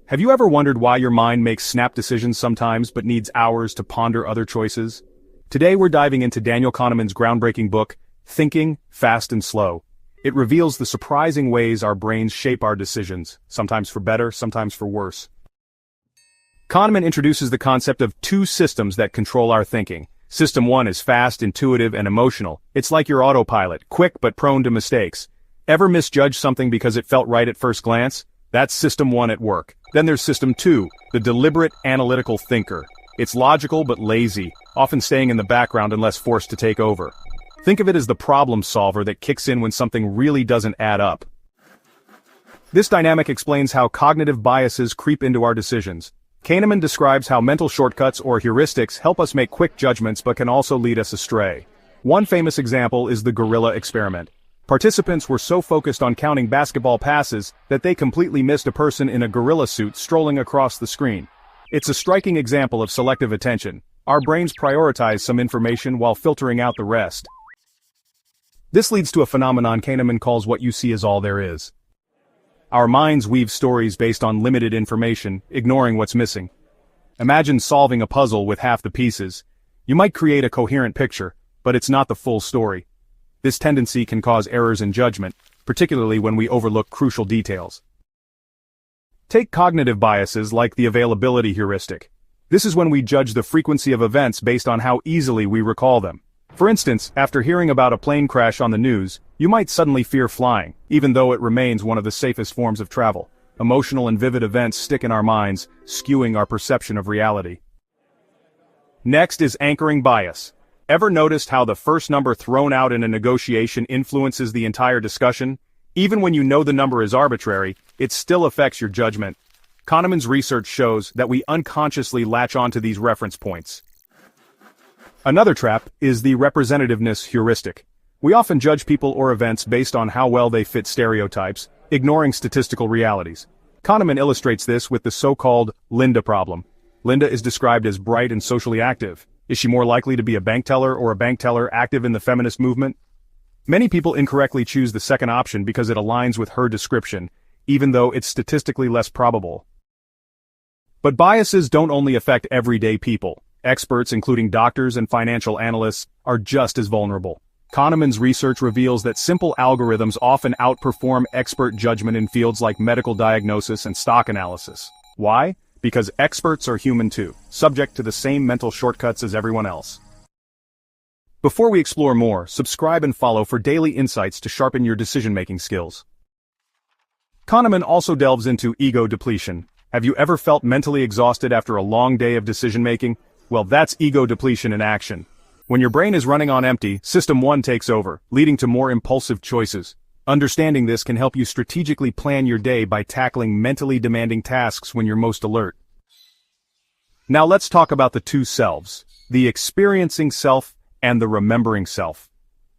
Have you ever wondered why your mind makes snap decisions sometimes but needs hours to ponder other choices? Today we're diving into Daniel Kahneman's groundbreaking book, Thinking, Fast and Slow. It reveals the surprising ways our brains shape our decisions, sometimes for better, sometimes for worse. Kahneman introduces the concept of two systems that control our thinking. System 1 is fast, intuitive, and emotional. It's like your autopilot, quick but prone to mistakes. Ever misjudge something because it felt right at first glance? That's System 1 at work. Then there's System 2, the deliberate, analytical thinker. It's logical but lazy, often staying in the background unless forced to take over. Think of it as the problem solver that kicks in when something really doesn't add up. This dynamic explains how cognitive biases creep into our decisions. Kahneman describes how mental shortcuts or heuristics help us make quick judgments but can also lead us astray. One famous example is the gorilla experiment. Participants were so focused on counting basketball passes that they completely missed a person in a gorilla suit strolling across the screen. It's a striking example of selective attention. Our brains prioritize some information while filtering out the rest. This leads to a phenomenon Kahneman calls what you see is all there is. Our minds weave stories based on limited information, ignoring what's missing. Imagine solving a puzzle with half the pieces. You might create a coherent picture, but it's not the full story. This tendency can cause errors in judgment, particularly when we overlook crucial details. Take cognitive biases like the availability heuristic. This is when we judge the frequency of events based on how easily we recall them. For instance, after hearing about a plane crash on the news, you might suddenly fear flying, even though it remains one of the safest forms of travel. Emotional and vivid events stick in our minds, skewing our perception of reality. Next is anchoring bias. Ever noticed how the first number thrown out in a negotiation influences the entire discussion? Even when you know the number is arbitrary, it still affects your judgment. Kahneman's research shows that we unconsciously latch onto these reference points. Another trap is the representativeness heuristic. We often judge people or events based on how well they fit stereotypes, ignoring statistical realities. Kahneman illustrates this with the so-called Linda problem. Linda is described as bright and socially active. Is she more likely to be a bank teller or a bank teller active in the feminist movement? Many people incorrectly choose the second option because it aligns with her description, even though it's statistically less probable. But biases don't only affect everyday people. Experts, including doctors and financial analysts, are just as vulnerable. Kahneman's research reveals that simple algorithms often outperform expert judgment in fields like medical diagnosis and stock analysis. Why? Because experts are human too, subject to the same mental shortcuts as everyone else. Before we explore more, subscribe and follow for daily insights to sharpen your decision-making skills. Kahneman also delves into ego depletion. Have you ever felt mentally exhausted after a long day of decision-making? Well, that's ego depletion in action. When your brain is running on empty, System 1 takes over, leading to more impulsive choices. Understanding this can help you strategically plan your day by tackling mentally demanding tasks when you're most alert. Now let's talk about the two selves, the experiencing self and the remembering self.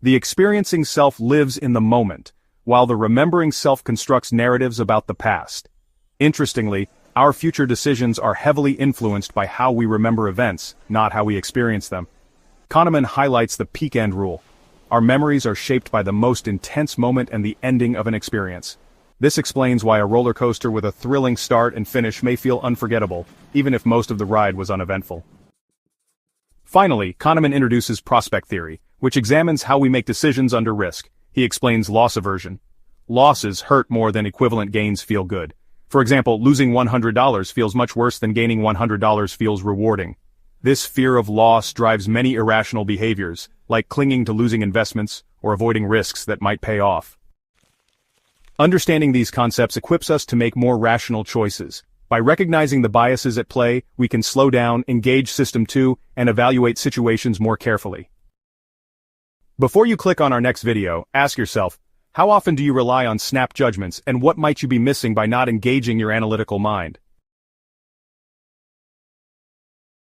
The experiencing self lives in the moment, while the remembering self constructs narratives about the past. Interestingly, our future decisions are heavily influenced by how we remember events, not how we experience them. Kahneman highlights the peak end rule. Our memories are shaped by the most intense moment and the ending of an experience. This explains why a roller coaster with a thrilling start and finish may feel unforgettable, even if most of the ride was uneventful. Finally, Kahneman introduces prospect theory, which examines how we make decisions under risk. He explains loss aversion. Losses hurt more than equivalent gains feel good. For example, losing $100 feels much worse than gaining $100 feels rewarding. This fear of loss drives many irrational behaviors, like clinging to losing investments or avoiding risks that might pay off. Understanding these concepts equips us to make more rational choices. By recognizing the biases at play, we can slow down, engage System 2, and evaluate situations more carefully. Before you click on our next video, ask yourself, how often do you rely on snap judgments, and what might you be missing by not engaging your analytical mind?